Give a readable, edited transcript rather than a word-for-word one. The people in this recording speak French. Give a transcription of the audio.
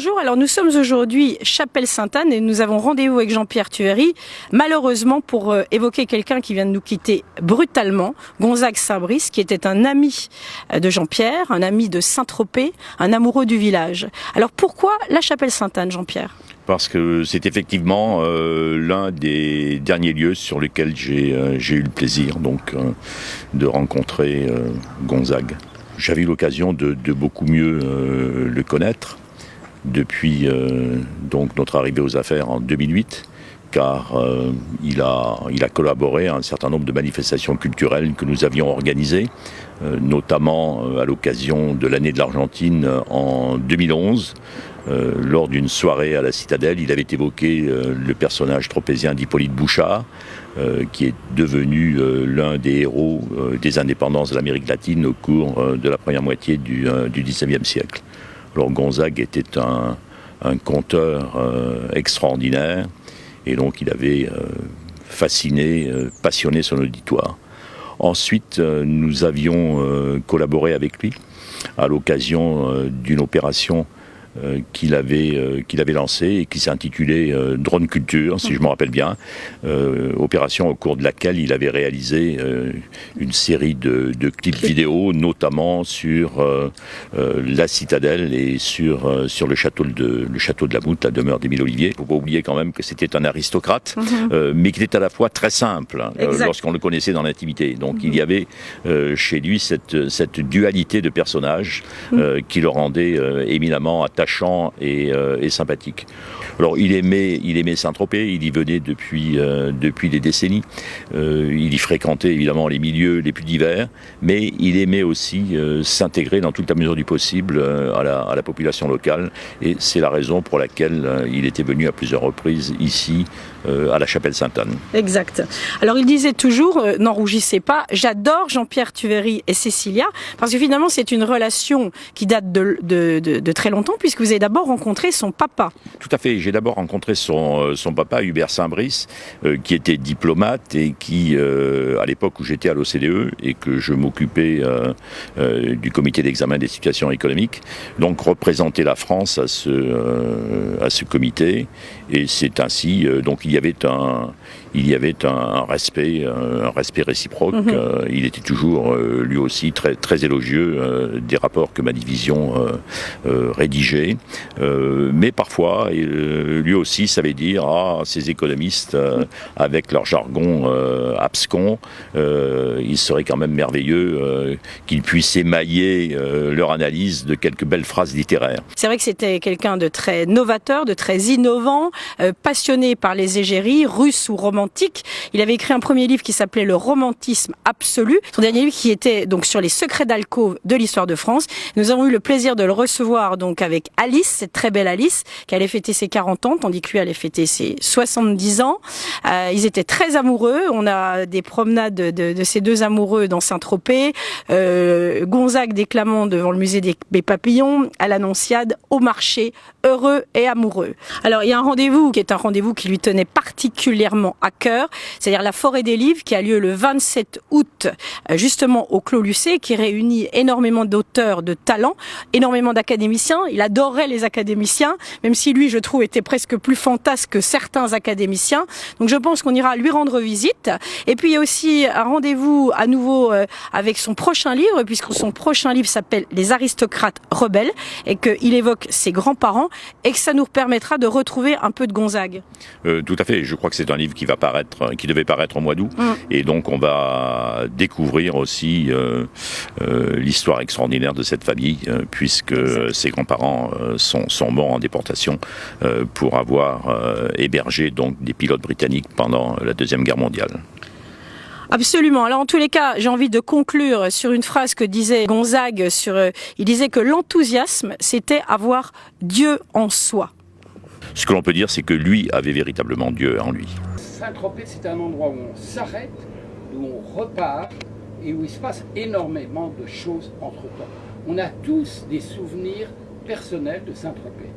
Bonjour, alors nous sommes aujourd'hui Chapelle-Sainte-Anne et nous avons rendez-vous avec Jean-Pierre Thuéry, malheureusement pour évoquer quelqu'un qui vient de nous quitter brutalement, Gonzague Saint-Brice, qui était un ami de Jean-Pierre, un ami de Saint-Tropez, un amoureux du village. Alors pourquoi la Chapelle-Sainte-Anne, Jean-Pierre ? Parce que c'est effectivement l'un des derniers lieux sur lesquels j'ai eu le plaisir de rencontrer Gonzague. J'avais eu l'occasion de beaucoup mieux le connaître depuis notre arrivée aux affaires en 2008, car il a collaboré à un certain nombre de manifestations culturelles que nous avions organisées, notamment à l'occasion de l'année de l'Argentine en 2011. Lors d'une soirée à la Citadelle, il avait évoqué le personnage tropézien d'Hippolyte Bouchard, qui est devenu l'un des héros des indépendances de l'Amérique latine au cours de la première moitié du XIXe siècle. Alors Gonzague était un conteur extraordinaire, et donc il avait fasciné, passionné son auditoire. Ensuite, nous avions collaboré avec lui à l'occasion d'une opération qu'il avait lancé et qui s'intitulait Drone Culture, si je me rappelle bien, opération au cours de laquelle il avait réalisé une série de clips vidéo, notamment sur la Citadelle et sur le château de la Moute, la demeure d'Émile Ollivier. Il ne faut pas oublier quand même que c'était un aristocrate, mais qu'il était à la fois très simple lorsqu'on le connaissait dans l'intimité. Donc il y avait chez lui cette dualité de personnages qui le rendait éminemment attachant et sympathique. Alors il aimait Saint-Tropez, il y venait depuis des décennies, il y fréquentait évidemment les milieux les plus divers, mais il aimait aussi s'intégrer dans toute la mesure du possible à la population locale, et c'est la raison pour laquelle il était venu à plusieurs reprises ici à la Chapelle-Sainte-Anne. Exact. Alors il disait toujours, n'en rougissez pas, j'adore Jean-Pierre Thuéry et Cécilia, parce que finalement c'est une relation qui date de très longtemps, puisque vous avez d'abord rencontré son papa. Tout à fait, j'ai d'abord rencontré son papa, Hubert Saint-Brice, qui était diplomate et qui, à l'époque où j'étais à l'OCDE et que je m'occupais du comité d'examen des situations économiques, donc représentait la France à ce comité, et c'est ainsi, donc il y avait un respect réciproque. Il était toujours lui aussi très très élogieux des rapports que ma division rédigeait, mais parfois lui aussi savait dire ces économistes avec leur jargon abscon, il serait quand même merveilleux qu'ils puissent émailler leur analyse de quelques belles phrases littéraires. C'est vrai que c'était quelqu'un de très novateur, de très innovant, passionné par les égéries, russe ou romantique. Il avait écrit un premier livre qui s'appelait Le romantisme absolu. Son dernier livre qui était donc sur les secrets d'alcôve de l'histoire de France. Nous avons eu le plaisir de le recevoir donc avec Alice, cette très belle Alice, qui allait fêter ses 40 ans, tandis que lui allait fêter ses 70 ans. Ils étaient très amoureux. On a des promenades de ces deux amoureux dans Saint-Tropez. Gonzague déclamant devant le musée des Papillons, à l'Annonciade, au marché, heureux et amoureux. Alors il y a un rendez-vous qui est un rendez-vous qui lui tenait particulièrement à cœur, c'est-à-dire la Forêt des Livres qui a lieu le 27 août justement au Clos Lucé, qui réunit énormément d'auteurs de talent, énormément d'académiciens. Il adorait les académiciens, même si lui, je trouve, était presque plus fantasque que certains académiciens. Donc je pense qu'on ira lui rendre visite. Et puis il y a aussi un rendez-vous à nouveau avec son prochain livre, puisque son prochain livre s'appelle Les aristocrates rebelles, et qu'il évoque ses grands-parents, et que ça nous permettra de retrouver un peu de Gonzague. Tout à fait, je crois que c'est un livre qui devait paraître au mois d'août, et donc on va découvrir aussi l'histoire extraordinaire de cette famille, puisque ses grands-parents sont morts en déportation pour avoir hébergé donc des pilotes britanniques pendant la Deuxième Guerre mondiale. Absolument. Alors en tous les cas, j'ai envie de conclure sur une phrase que disait Gonzague. Il disait que l'enthousiasme, c'était avoir Dieu en soi. Ce que l'on peut dire, c'est que lui avait véritablement Dieu en lui. Saint-Tropez, c'est un endroit où on s'arrête, où on repart et où il se passe énormément de choses entre-temps. On a tous des souvenirs personnels de Saint-Tropez.